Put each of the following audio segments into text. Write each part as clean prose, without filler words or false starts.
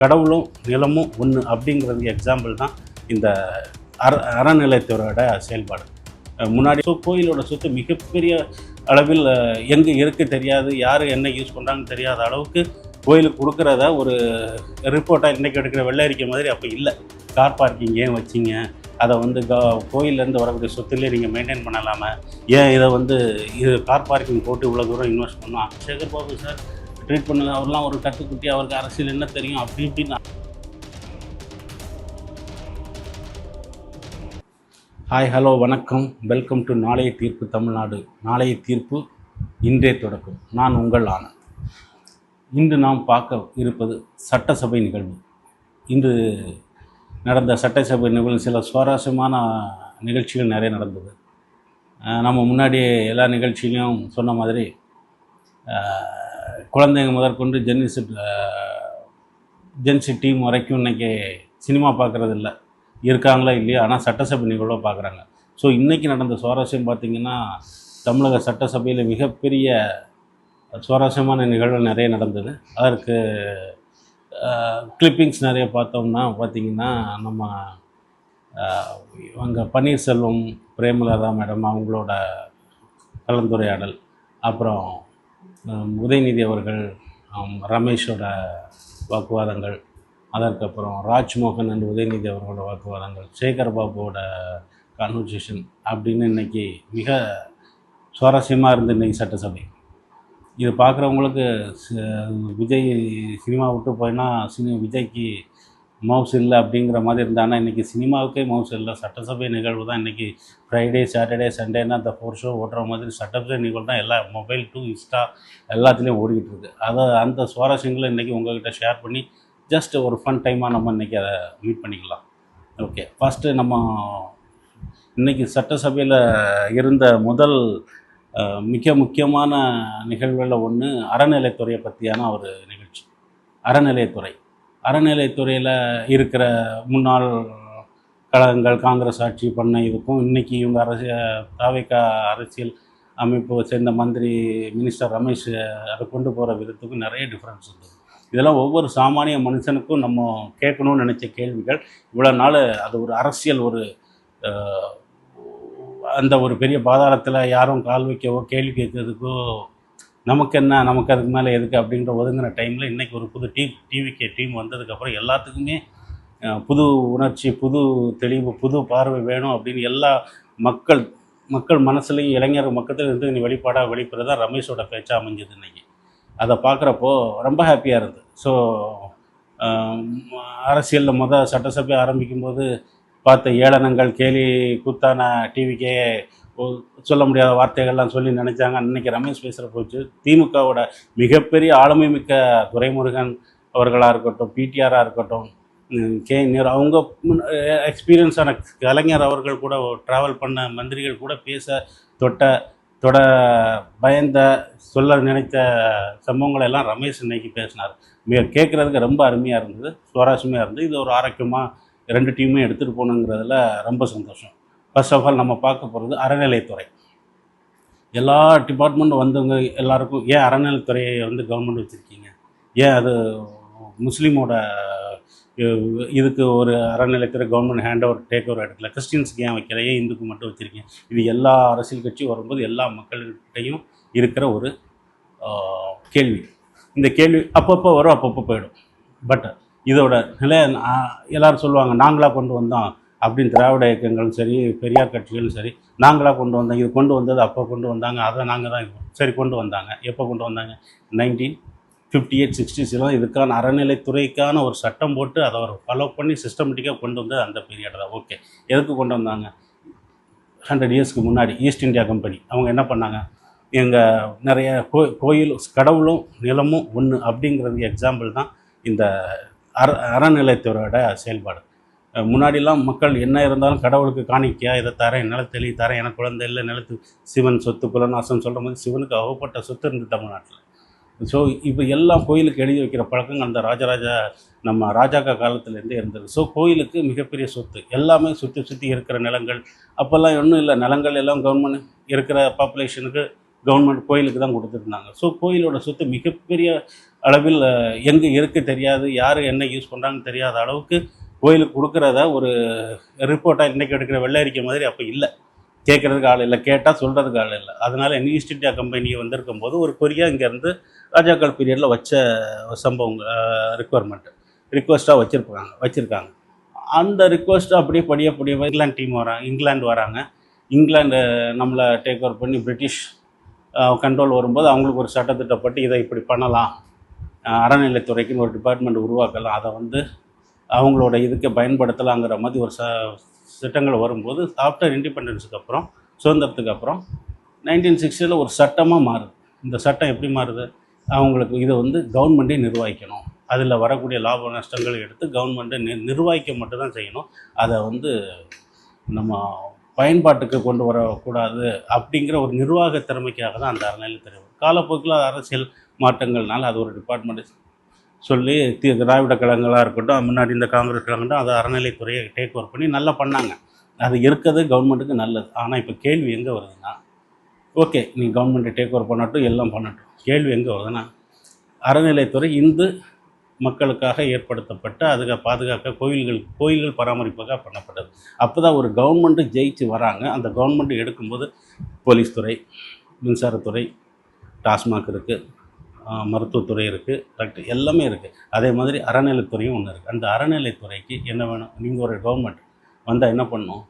கடவுளும் நிலமும் ஒன்று அப்படிங்கிறதுக்கு எக்ஸாம்பிள் தான் இந்த அறநிலையத்துறையோட செயல்பாடு. முன்னாடி கோயிலோட சொத்து மிகப்பெரிய அளவில் எங்கே இருக்கு தெரியாது, யார் என்ன யூஸ் பண்ணுறாங்கன்னு தெரியாத அளவுக்கு கோயிலுக்கு கொடுக்குறத ஒரு ரிப்போர்ட்டாக இன்றைக்கி எடுக்கிற வெள்ளை அறிக்கை மாதிரி அப்போ இல்லை. கார் பார்க்கிங் ஏன் வச்சிங்க, அதை வந்து கோயிலேருந்து வரக்கூடிய சொத்துலேயே நீங்கள் மெயின்டைன் பண்ணலாமல், ஏன் இதை வந்து இது கார் பார்க்கிங் போட்டு இவ்வளோ தூரம் இன்வெஸ்ட் பண்ணோம், சேகர் பாபு சார் ட்ரீட் பண்ணுங்க, அவர்லாம் ஒரு கட்டுக்குட்டி, அவருக்கு அரசியல் என்ன தெரியும் அப்படி இப்படின்னு. ஹாய், ஹலோ, வணக்கம், வெல்கம் டு நாளைய தீர்ப்பு தமிழ்நாடு. நாளைய தீர்ப்பு இன்றே தொடக்கம். நான் உங்கள் ஆனந்த். இன்று நாம் பார்க்க இருப்பது சட்டசபை நிகழ்வு. இன்று நடந்த சட்டசபை நிகழ்வு சில சுவாரஸ்யமான நிகழ்ச்சிகள் நிறைய நடந்தது. நம்ம முன்னாடி எல்லா நிகழ்ச்சியிலையும் சொன்ன மாதிரி குழந்தைங்க முதற்கொண்டு ஜென்சி டீம் வரைக்கும் இன்றைக்கி சினிமா பார்க்குறது இல்லை, இருக்காங்களா இல்லையா, ஆனால் சட்டசபை நிகழ்வை பார்க்குறாங்க. ஸோ இன்றைக்கி நடந்த சுவாரஸ்யம் பார்த்திங்கன்னா, தமிழக சட்டசபையில் மிகப்பெரிய சுவாரஸ்யமான நிகழ்வு நிறைய நடந்தது. அதற்கு கிளிப்பிங்ஸ் நிறைய பார்த்தோம்னா பார்த்திங்கன்னா, நம்ம அங்கே பன்னீர்செல்வம், பிரேமலதா மேடம் அவங்களோட கலந்துரையாடல், அப்புறம் உதயநிதி அவர்கள் ரமேஷோட வாக்குவாதங்கள், அதற்கப்புறம் ராஜ்மோகன் அண்ட் உதயநிதி அவர்களோட வாக்குவாதங்கள், சேகர் பாபுவோட கான்வர்சேஷன் அப்படின்னு இன்றைக்கி மிக சுவாரஸ்யமாக இருந்து இன்றைக்கி சட்டசபை. இது பார்க்குறவங்களுக்கு விஜய் சினிமா விட்டு போயினா விஜய்க்கு மவுஸ் இல்லை அப்படிங்கிற மாதிரி இருந்தாங்கன்னா, இன்றைக்கி சினிமாவுக்கே மவுஸ் இல்லை. சட்டசபை நிகழ்வு தான் இன்றைக்கி ஃப்ரைடே, சாட்டர்டே, சண்டேனா அந்த 4 ஷோ ஓட்டுற மாதிரி சட்டசபை நிகழ்வு தான் எல்லா மொபைல் டு இன்ஸ்டா எல்லாத்துலேயும் ஓடிக்கிட்டு இருக்குது. அந்த சுவாரஸ்யங்களை இன்றைக்கி உங்கள்கிட்ட ஷேர் பண்ணி ஜஸ்ட் ஒரு ஃபன் டைமாக நம்ம இன்றைக்கி அதை மீட் பண்ணிக்கலாம். ஓகே, ஃபஸ்ட்டு நம்ம இன்றைக்கி சட்டசபையில் இருந்த முதல் மிக முக்கியமான நிகழ்வுகளில் ஒன்று அறநிலையத்துறையை பற்றியான ஒரு நிகழ்ச்சி. அறநிலையத்துறையில் இருக்கிற முன்னாள் கழகங்கள், காங்கிரஸ் ஆட்சி பண்ண இதுக்கும் இன்றைக்கி இவங்க தாவேகா அரசியல் அமைப்பு சேர்ந்த மந்திரி மினிஸ்டர் ரமேஷ் அதை கொண்டு போகிற விதத்துக்கும் நிறைய டிஃப்ரென்ஸ் இருந்தது. இதெல்லாம் ஒவ்வொரு சாமானிய மனுஷனுக்கும் நம்ம கேட்கணும்னு நினச்ச கேள்விகள். இவ்வளோ நாள் அது ஒரு அரசியல், ஒரு அந்த ஒரு பெரிய பாதாளத்தில் யாரும் கால் வைக்கவோ கேள்வி கேட்கறதுக்கோ நமக்கு அதுக்கு மேலே எதுக்கு அப்படின்ற ஒதுங்கின டைமில் இன்றைக்கி ஒரு புது டிவிகே டீம் வந்ததுக்கப்புறம் எல்லாத்துக்குமே புது உணர்ச்சி, புது தெளிவு, புது பார்வை வேணும் அப்படின்னு எல்லா மக்கள் மனசுலையும் இளைஞர் மக்கத்தில் இருந்து வெளிப்படுறது தான் ரமேஷோட பேச்சாக அமைஞ்சது. இன்றைக்கி அதை பார்க்குறப்போ ரொம்ப ஹாப்பியாக இருந்தது. ஸோ அரசியலில் சட்டசபை ஆரம்பிக்கும்போது பார்த்த ஏளனங்கள், கேலி கூத்தான டிவிக்கே சொல்ல முடியாத வார்த்தைகள்லாம் சொல்லி நினச்சாங்க. அன்றைக்கி ரமேஷ் பேசுகிற போச்சு திமுகவோட மிகப்பெரிய ஆளுமை மிக்க துரைமுருகன் அவர்களாக இருக்கட்டும், பிடிஆராக இருக்கட்டும், நேரு, அவங்க எக்ஸ்பீரியன்ஸான கலைஞர் அவர்கள் கூட ட்ராவல் பண்ண மந்திரிகள் கூட பேச தொட பயந்த சொல்ல நினைத்த சம்பவங்களை எல்லாம் ரமேஷ் இன்னைக்கு பேசினார். கேட்குறதுக்கு ரொம்ப அருமையாக இருந்தது, சுவாரஸ்யமாக இருந்தது. இது ஒரு ஆரோக்கியமாக 2 டீமும் எடுத்துகிட்டு போகணுங்கிறதுல ரொம்ப சந்தோஷம். ஃபர்ஸ்ட் ஆஃப் ஆல் நம்ம பார்க்க போகிறது அறநிலையத்துறை. எல்லா டிபார்ட்மெண்ட்டும் வந்தவங்க எல்லாருக்கும் ஏன் அறநிலையத்துறையை வந்து கவர்மெண்ட் வச்சுருக்கீங்க, ஏன் அது முஸ்லீமோட இதுக்கு ஒரு அறநிலையத்துறை கவர்மெண்ட் டேக் ஓவர் எடுக்கல, கிறிஸ்டின்ஸுக்கு ஏன் வைக்கல, ஏன் இந்துக்கு மட்டும் வச்சுருக்கீங்க? இது எல்லா அரசியல் கட்சியும் வரும்போது எல்லா மக்கள்கிட்டையும் இருக்கிற ஒரு கேள்வி. இந்த கேள்வி அப்பப்போ வரும், அப்பப்போ போயிடும். பட் இதோட நிலை எல்லோரும் சொல்லுவாங்க, நாங்களாக கொண்டு வந்தோம் அப்படின்னு. திராவிட இயக்கங்களும் சரி, பெரியார் கட்சிகளும் சரி, நாங்களாக கொண்டு வந்தோம், இது கொண்டு வந்தது அப்போ கொண்டு வந்தாங்க, அதை நாங்கள் தான் சரி கொண்டு வந்தாங்க. எப்போ கொண்டு வந்தாங்க? 1958, 60s இதுக்கான அறநிலைத்துறைக்கான ஒரு சட்டம் போட்டு அதை ஒரு ஃபாலோ பண்ணி சிஸ்டமேட்டிக்காக கொண்டு வந்தது அந்த பீரியட் தான். ஓகே, எதுக்கு கொண்டு வந்தாங்க? 100 இயர்ஸ்க்கு முன்னாடி ஈஸ்ட் இந்தியா கம்பெனி அவங்க என்ன பண்ணாங்க, எங்கள் நிறைய கோயில் கடவுளும் நிலமும் ஒன்று அப்படிங்கிறதுக்கு எக்ஸாம்பிள் தான் இந்த அறநிலையத்துறையோட செயல்பாடு. முன்னாடிலாம் மக்கள் என்ன இருந்தாலும் கடவுளுக்கு காணிக்கையா, இதை தரேன், நிலத்தெளி தரேன், எனக்கு குழந்தை இல்லை, நிலத்து சிவன் சொத்து குலநாசம் சொல்கிற மாதிரி சிவனுக்கு அகப்பட்ட சொத்து இருந்தது தமிழ்நாட்டில். ஸோ இப்போ எல்லாம் கோயிலுக்கு எழுதி வைக்கிற பழக்கம் அந்த நம்ம ராஜாக்கா காலத்துலேருந்தே இருந்தது. ஸோ கோயிலுக்கு மிகப்பெரிய சொத்து எல்லாமே சுற்றி இருக்கிற நிலங்கள். அப்போல்லாம் ஒன்றும் இல்லை, நிலங்கள் எல்லாம் கவர்மெண்ட் இருக்கிற பாப்புலேஷனுக்கு கவர்மெண்ட் கோயிலுக்கு தான் கொடுத்துருந்தாங்க. ஸோ கோயிலோட சொத்து மிகப்பெரிய அளவில் எங்கே இருக்குது தெரியாது, யார் என்ன யூஸ் பண்ணுறாங்கன்னு தெரியாத அளவுக்கு கோயிலுக்கு கொடுக்குறத ஒரு ரிப்போர்ட்டாக இன்றைக்கி எடுக்கிற வெள்ளை அறிக்கை மாதிரி அப்போ இல்லை. கேட்குறதுக்கு ஆள் இல்லை, கேட்டால் சொல்கிறதுக்கு ஆள் இல்லை. அதனால் ஈஸ்ட் இந்தியா கம்பெனி வந்திருக்கும் போது ஒரு கொரியாக இங்கேருந்து ராஜாக்கள் பீரியடில் வச்ச சம்பவம் ரிக்வெஸ்ட்டாக வச்சுருக்காங்க. அந்த ரிக்வெஸ்ட்டை அப்படியே படிய இங்கிலாந்து வராங்க. இங்கிலாந்து நம்மளை டேக் ஓவர் பண்ணி பிரிட்டிஷ் கண்ட்ரோல் வரும்போது அவங்களுக்கு ஒரு சட்டத்திட்டப்பட்டு இதை இப்படி பண்ணலாம், அறநிலைத்துறைக்குன்னு ஒரு டிபார்ட்மெண்ட் உருவாக்கலாம், அதை வந்து அவங்களோட இதுக்கு பயன்படுத்தலாங்கிற மாதிரி ஒரு திட்டங்கள் வரும்போது ஆஃப்டர் இண்டிபெண்டன்ஸுக்கு அப்புறம், சுதந்திரத்துக்கு அப்புறம் 1960 ஒரு சட்டமாக மாறுது. இந்த சட்டம் எப்படி மாறுது? அவங்களுக்கு இதை வந்து கவர்மெண்ட்டே நிர்வகிக்கணும், அதில் வரக்கூடிய லாப நஷ்டங்களை எடுத்து கவர்மெண்ட்டை நிர்வகிக்க மட்டும்தான் செய்யணும், அதை வந்து நம்ம பயன்பாட்டுக்கு கொண்டு வரக்கூடாது அப்படிங்கிற ஒரு நிர்வாக திறமைக்காக தான் அந்த அறநிலையத்துறை. காலப்போக்கில் அரசியல் மாற்றங்கள்னால அது ஒரு டிபார்ட்மெண்ட் சொல்லி திராவிட கழகங்களாக இருக்கட்டும், முன்னாடி இந்த காங்கிரஸ் கழகங்கள்டும் அதை அறநிலைத்துறையை டேக் ஓவர் பண்ணி நல்லா பண்ணாங்க. அது இருக்கிறது கவர்மெண்ட்டுக்கு நல்லது. ஆனால் இப்போ கேள்வி எங்கே வருதுன்னா, ஓகே நீ கவர்மெண்ட்டை டேக் ஓவர் பண்ணட்டும், எல்லாம் பண்ணட்டும், கேள்வி எங்கே வருதுன்னா, அறநிலைத்துறை இந்து மக்களுக்காக ஏற்படுத்தப்பட்ட அதுக்கு பாதுகாக்க கோயில்கள் பராமரிப்புக்காக பண்ணப்பட்டது. அப்போ தான் ஒரு கவர்மெண்ட்டு ஜெயிச்சு வராங்க. அந்த கவர்மெண்ட்டு எடுக்கும்போது போலீஸ் துறை, மின்சாரத்துறை, டாஸ்மாக் இருக்குது, மருத்துவத்துறை இருக்குது, கரெக்டு, எல்லாமே இருக்குது. அதே மாதிரி அறநிலைத்துறையும் ஒன்று இருக்குது. அந்த அறநிலைத்துறைக்கு என்ன வேணும்? நீங்கள் ஒரு கவர்மெண்ட் வந்தால் என்ன பண்ணணும்?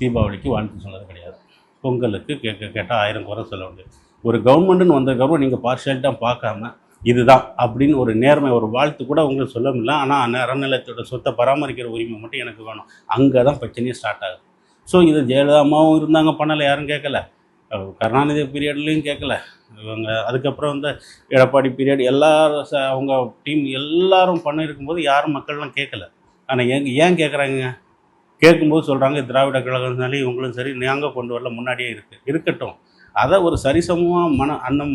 தீபாவளிக்கு வாழ்த்து சொன்னது கிடையாது, பொங்கலுக்கு கேட்டால் 1000 குறை சொல்ல முடியாது. ஒரு கவர்மெண்ட்டுன்னு வந்ததுக்கப்புறம் நீங்கள் பார்ஷியாலிட்டாக பார்க்காம இதுதான் அப்படின்னு ஒரு நேர்மை, ஒரு வாழ்த்து கூட உங்களுக்கு சொல்ல முடியல. ஆனால் அறநிலையத்தோட சொத்தை பராமரிக்கிற உரிமை மட்டும் எனக்கு வேணும். அங்கே தான் பிரச்சனையே ஸ்டார்ட் ஆகுது. ஸோ இது ஜெயலலிதாமாவும் இருந்தாங்க, பண்ணலை, யாரும் கேட்கல. கருணாநிதி பீரியட்லேயும் கேட்கல. இவங்க அதுக்கப்புறம் வந்து எடப்பாடி பீரியட் எல்லாரும் அவங்க டீம் எல்லாரும் பண்ணியிருக்கும்போது யாரும் மக்கள்லாம் கேட்கல. ஆனால் ஏன் கேட்குறாங்க? கேட்கும்போது சொல்கிறாங்க திராவிட கழகம்னாலே இவங்களும் சரி நாங்கள் கொண்டு வரல, முன்னாடியே இருக்கட்டும். அதை ஒரு சரிசமமாக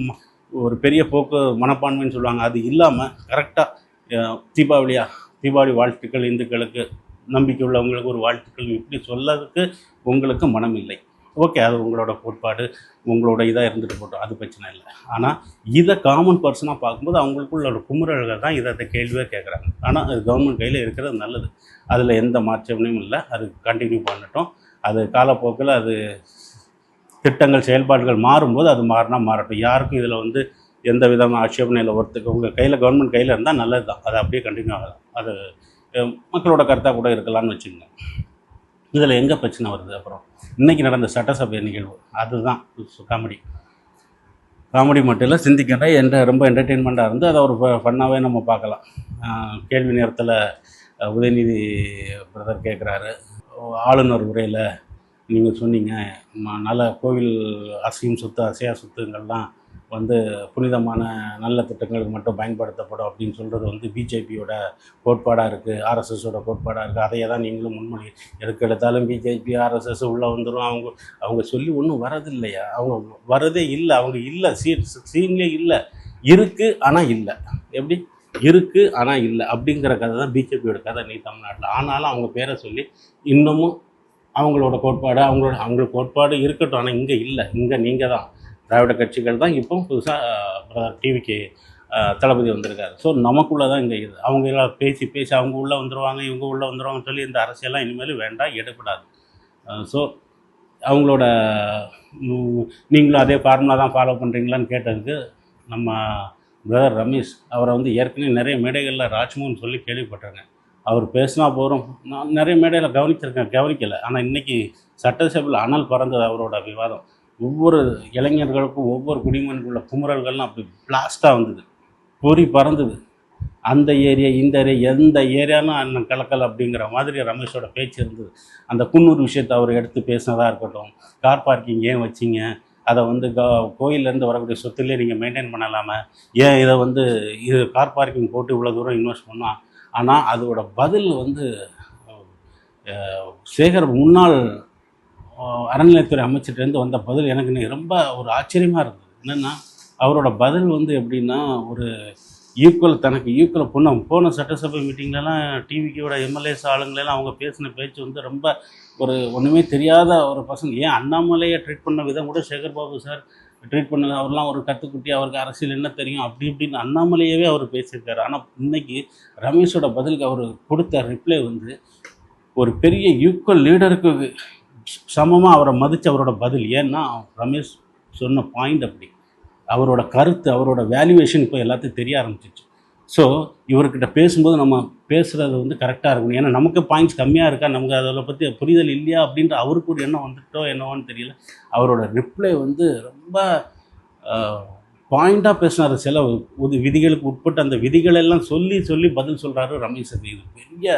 ஒரு பெரிய போக்கு மனப்பான்மைன்னு சொல்லுவாங்க, அது இல்லாமல் கரெக்டாக தீபாவளி வாழ்த்துக்கள், இந்துக்களுக்கு நம்பிக்கை உள்ளவங்களுக்கு ஒரு வாழ்த்துக்கள் இப்படி சொல்லதுக்கு உங்களுக்கு மனம் இல்லை. ஓகே, அது உங்களோட கோட்பாடு, உங்களோட இதாக இருந்துட்டு போட்டோம், அது பிரச்சனை இல்லை. ஆனால் இதை காமன் பர்சனாக பார்க்கும்போது அவங்களுக்குள்ள குமுறல்கள் தான் இதை கேள்வியாக கேட்குறாங்க. ஆனால் அது கவர்மெண்ட் கையில் இருக்கிறது நல்லது, அதில் எந்த மாற்றமும் இல்லை. அது கண்டினியூ பண்ணட்டும். அது காலப்போக்கில் அது திட்டங்கள் செயல்பாடுகள் மாறும்போது அது மாறட்டும். யாருக்கும் இதில் வந்து எந்த விதமான ஆட்சேபனை இல்லை. உங்கள் கையில் கவர்மெண்ட் கையில் இருந்தால் நல்லது தான், அது அப்படியே கண்டினியூ ஆகலாம். அது மக்களோட கருத்தாக கூட இருக்கலாம்னு வச்சுக்கோங்க. இதில் எங்கே பிரச்சனை வருது? அப்புறம் இன்றைக்கி நடந்த சட்டசபை நிகழ்வு, அதுதான் காமெடி மட்டும் இல்லை, சிந்திக்கின்ற ரொம்ப என்டர்டெயின்மெண்ட்டாக இருந்து அதை ஒரு ஃபன்னாகவே நம்ம பார்க்கலாம். கேள்வி நேரத்தில் உதயநிதி பிரதர் கேட்குறாரு, ஆளுநர் உரையில் நீங்கள் சொன்னீங்க நல்ல கோவில் அசையும் சொத்து அசையா சொத்துங்கள்லாம் வந்து புனிதமான நல்ல திட்டங்களுக்கு மட்டும் பயன்படுத்தப்படும் அப்படின்னு சொல்கிறது வந்து பிஜேபியோட கோட்பாடாக இருக்குது, ஆர்எஸ்எஸோட கோட்பாடாக இருக்குது. அதையே தான் நீங்களும் முன்மொழி எடுத்தாலும் பிஜேபி ஆர்எஸ்எஸ் உள்ளே வந்துடும். அவங்க சொல்லி ஒன்றும் வரதில்லையா? அவங்க வரதே இல்லை, அவங்க இல்லை, சீன்லேயே இல்லை. இருக்குது ஆனால் இல்லை. எப்படி இருக்குது ஆனால் இல்லை அப்படிங்கிற கதை தான் பிஜேபியோட கதை நீ தமிழ்நாட்டில். ஆனாலும் அவங்க பேரை சொல்லி இன்னமும் அவங்களோட கோட்பாடு அவங்களோட கோட்பாடு இருக்கட்டும், ஆனால் இங்கே இல்லை. இங்கே நீங்கள் தான் திராவிட கட்சிகள் தான் இப்போ புதுசாக டிவிக்கு தளபதி வந்திருக்காரு. ஸோ நமக்குள்ளே தான் இங்கே இது. அவங்க எல்லாம் பேசி அவங்க உள்ளே வந்துடுவாங்க, இவங்க உள்ளே வந்துடுவாங்கன்னு சொல்லி இந்த அரசியலாம் இனிமேல் வேண்டாம், எடுப்படாது. ஸோ அவங்களோட நீங்களும் அதே ஃபார்முலா தான் ஃபாலோ பண்ணுறீங்களான்னு கேட்டதுக்கு நம்ம பிரதர் ரமேஷ் அவரை வந்து ஏற்கனவே நிறைய மேடைகளில் ராஜ்மோகன் சொல்லி கேள்விப்பட்டாங்க. அவர் பேசினா போகிறோம், நான் நிறைய மேடையில் கவனிக்கலை. ஆனால் இன்றைக்கி சட்டசபையில் அனல் பறந்தது அவரோட விவாதம். ஒவ்வொரு இளைஞர்களுக்கும் ஒவ்வொரு குடிமகனுக்குள்ள குமுறல்கள்லாம் அப்படி பிளாஸ்ட்டாக வந்தது, பொறி பறந்தது. அந்த ஏரியா இந்த ஏரியா எந்த ஏரியானும் அண்ணன் கலக்கல் அப்படிங்கிற மாதிரி ரமேஷோட பேச்சு இருந்தது. அந்த குன்னூர் விஷயத்தை அவர் எடுத்து பேசினதாக இருக்கட்டும், கார் பார்க்கிங் ஏன் வச்சிங்க, அதை வந்து கோயிலேருந்து வரக்கூடிய சொத்துலேயே நீங்கள் மெயின்டைன் பண்ணலாமல், ஏன் இதை வந்து இது கார் பார்க்கிங் போட்டு இவ்வளோ தூரம் இன்வெஸ்ட் பண்ணால். ஆனால் அதோட பதில் வந்து சேகர் முன்னாள் அறநிலையத்துறை அமைச்சர்கிட்டேருந்து வந்த பதில் எனக்கு ரொம்ப ஒரு ஆச்சரியமாக இருந்தது. என்னென்னா அவரோட பதில் வந்து எப்படின்னா ஒரு தனக்கு ஈக்குவல் போன சட்டசபை மீட்டிங்லலாம் டிவிக்கோட எம்எல்ஏஸ் ஆளுங்களெல்லாம் அவங்க பேசின பேச்சு வந்து ரொம்ப ஒரு ஒன்றுமே தெரியாத ஒரு பசங்க. ஏன் அண்ணாமலையை ட்ரீட் பண்ண விதம் கூட சேகர் பாபு சார் ட்ரீட் பண்ணது. அவர்லாம் ஒரு கத்துக்குட்டி, அவருக்கு அரசியல் என்ன தெரியும் அப்படி இப்படின்னு அண்ணாமலையவே அவர் பேசியிருக்காரு. ஆனால் இன்னைக்கு ரமேஷோட பதிலுக்கு அவர் கொடுத்த ரிப்ளை வந்து ஒரு பெரிய ஈக்குவல் லீடருக்கு சமமாக அவரை மதித்து அவரோட பதில். ஏன்னா ரமேஷ் சொன்ன பாயிண்ட் அப்படி, அவரோட கருத்து, அவரோட வேல்யூவேஷன் இப்போ எல்லாத்தையும் தெரிய ஆரம்பிச்சிச்சு. ஸோ இவர்கிட்ட பேசும்போது நம்ம பேசுகிறது வந்து கரெக்டாக இருக்கணும். ஏன்னா நமக்கு பாயிண்ட்ஸ் கம்மியாக இருக்கா, நமக்கு அதில் பற்றி புரிதல் இல்லையா அப்படின்ற அவருக்கு ஒரு எண்ணம் வந்துட்டோ என்னவோன்னு தெரியல. அவரோட ரிப்ளை வந்து ரொம்ப பாயிண்ட்டாக பேசினார். சில விதிகளுக்கு உட்பட்டு அந்த விதிகளெல்லாம் சொல்லி சொல்லி பதில் சொல்கிறாரு ரமேஷுக்கு. இது பெரிய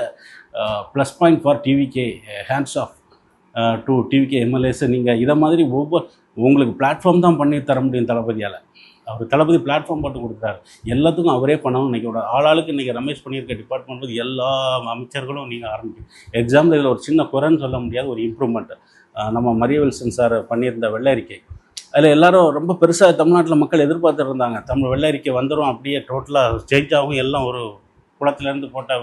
plus point for TVK. Hands off to TVK MLAs. நீங்கள் இதை மாதிரி உங்களுக்கு பிளாட்ஃபார்ம் தான் பண்ணி தர முடியும் தளபதியால். அவர் தளபதி பிளாட்ஃபார்ம் போட்டு கொடுக்குறாரு. எல்லாத்துக்கும் அவரே பண்ணணும். இன்றைக்கி ஆளாளுக்கு இன்றைக்கி ரமேஷ் பண்ணியிருக்க டிபார்ட்மெண்ட் வந்து எல்லா அமைச்சர்களும் நீங்கள் ஆரம்பிக்கும். எக்ஸாம்பிள் இதில் ஒரு சின்ன குறைன்னு சொல்ல முடியாது, ஒரு இம்ப்ரூவ்மெண்ட். நம்ம மரிய வில்சன் சார் பண்ணியிருந்த வெள்ளை அறிக்கை, அதில் எல்லோரும் ரொம்ப பெருசாக தமிழ்நாட்டில் மக்கள் எதிர்பார்த்துட்டு இருந்தாங்க. வெள்ளை அறிக்கை வந்துடும், அப்படியே டோட்டலாக சேஞ்ச் ஆகும், எல்லாம் ஒரு குளத்துலேருந்து போட்ட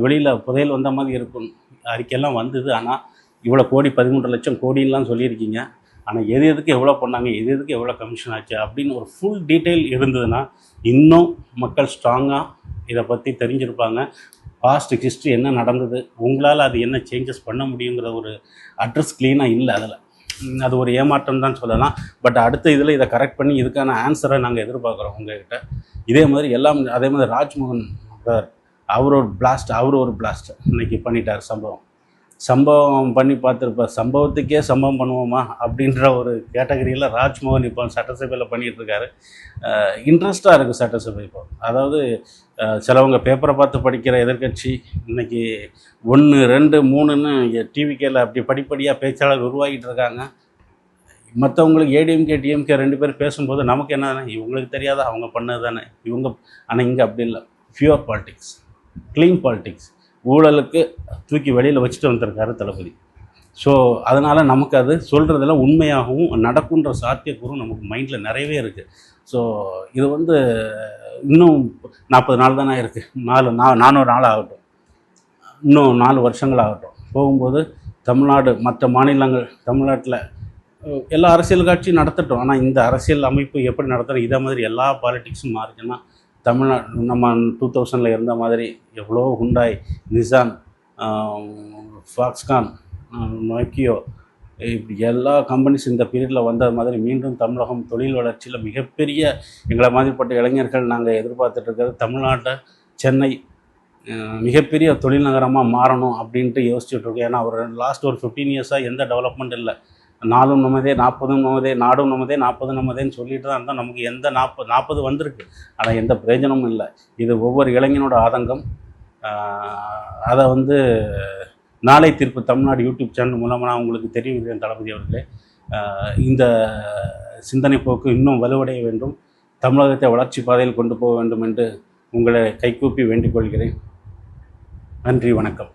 வெளியில் புதையல் வந்த மாதிரி இருக்கும் அறிக்கையெல்லாம் வந்தது. ஆனால் இவ்வளோ கோடி 13 லட்சம் கோடின்லாம் சொல்லியிருக்கீங்க. ஆனால் எதுக்கு எவ்வளோ பண்ணாங்க, எதுக்கு எவ்வளோ கமிஷன் ஆச்சு அப்படின்னு ஒரு ஃபுல் டீட்டெயில் இருந்ததுன்னா இன்னும் மக்கள் ஸ்ட்ராங்காக இதை பற்றி தெரிஞ்சிருப்பாங்க. பாஸ்ட் ஹிஸ்ட்ரி என்ன நடந்தது, உங்களால் அது என்ன சேஞ்சஸ் பண்ண முடியுங்கிற ஒரு அட்ரஸ் க்ளீனாக இல்லை. அதில் அது ஒரு ஏமாற்றம் தான் சொல்லலாம். பட் அடுத்த இதில் இதை கரெக்ட் பண்ணி இதுக்கான ஆன்சரை நாங்கள் எதிர்பார்க்குறோம் உங்கள்கிட்ட. இதே மாதிரி எல்லாம் அதே மாதிரி ராஜ்மோகன் சார் அவர் ஒரு பிளாஸ்ட் இன்றைக்கி பண்ணிட்டார். சம்பவம் பண்ணி பார்த்துருப்பார். சம்பவத்துக்கே சம்பவம் பண்ணுவோமா அப்படின்ற ஒரு கேட்டகரியில் ராஜ்மோகன் இப்போ சட்டசபையில் பண்ணிகிட்ருக்காரு. இன்ட்ரெஸ்ட்டாக இருக்குது சட்டசபை இப்போ. அதாவது சிலவங்க பேப்பரை பார்த்து படிக்கிற எதிர்கட்சி இன்றைக்கி 1, 2, 3ன்னு டிவிகேல அப்படி படிப்படியாக பேச்சாளர் உருவாகிட்டு இருக்காங்க. மற்றவங்களுக்கு ஏடிஎம்கே டிஎம்கே 2 பேர் பேசும்போது நமக்கு என்ன, இவங்களுக்கு தெரியாத அவங்க பண்ணது தானே இவங்க. ஆனால் இங்கே அப்படி இல்லை. Pure politics, clean politics. ஊழலுக்கு தூக்கி வெளியில் வச்சுட்டு வந்திருக்காரு தளபதி. ஸோ அதனால் நமக்கு அது சொல்கிறதுல உண்மையாகவும் நடக்குன்ற சாத்தியக்கூறும் நமக்கு மைண்டில் நிறையவே இருக்குது. ஸோ இது வந்து இன்னும் 40 நாள் தானே இருக்குது. 400 நாள் ஆகட்டும், இன்னும் 4 வருஷங்கள் ஆகட்டும். போகும்போது தமிழ்நாடு மற்ற மாநிலங்கள் தமிழ்நாட்டில் எல்லா அரசியல் காட்சியும் நடத்தட்டும். ஆனால் இந்த அரசியல் அமைப்பு எப்படி நடத்துகிறோம், இதே மாதிரி எல்லா பாலிட்டிக்ஸும் மாறுச்சுன்னா தமிழ்நாடு நம்ம 2000 இருந்த மாதிரி எவ்வளோ ஹுண்டாய், நிசான், ஃபாக்ஸ்கான், நோக்கியோ, இப்படி எல்லா கம்பெனிஸ் இந்த பீரியடில் வந்த மாதிரி மீண்டும் தமிழகம் தொழில் வளர்ச்சியில் மிகப்பெரிய எங்களை மாதிரிப்பட்ட இளைஞர்கள் நாங்கள் எதிர்பார்த்துட்ருக்கிறது தமிழ்நாட்டை சென்னை மிகப்பெரிய தொழில் நகரமாக மாறணும் அப்படின்ட்டு யோசிச்சுட்ருக்கோம். ஏன்னா ஒரு லாஸ்ட் ஒரு 15 இயர்ஸாக எந்த டெவலப்மெண்ட் இல்லை. நாடும் நமதே, 40ம் நமதே, நாடும் நமதே, 40 நமதேன்னு சொல்லிட்டு தான் இருந்தால் நமக்கு எந்த 40 வந்திருக்கு, ஆனால் எந்த பிரயோஜனமும் இல்லை. இது ஒவ்வொரு இளைஞனோட ஆதங்கம். அதை வந்து நாளை தீர்ப்பு தமிழ்நாடு யூடியூப் சேனல் மூலமாக நான் உங்களுக்கு தெரிவிக்கிறேன் தளபதி அவர்களே. இந்த சிந்தனை போக்கு இன்னும் வலுவடைய வேண்டும், தமிழகத்தை வளர்ச்சி பாதையில் கொண்டு போக வேண்டும் என்று உங்களை கைகூப்பி வேண்டிக் கொள்கிறேன். நன்றி, வணக்கம்.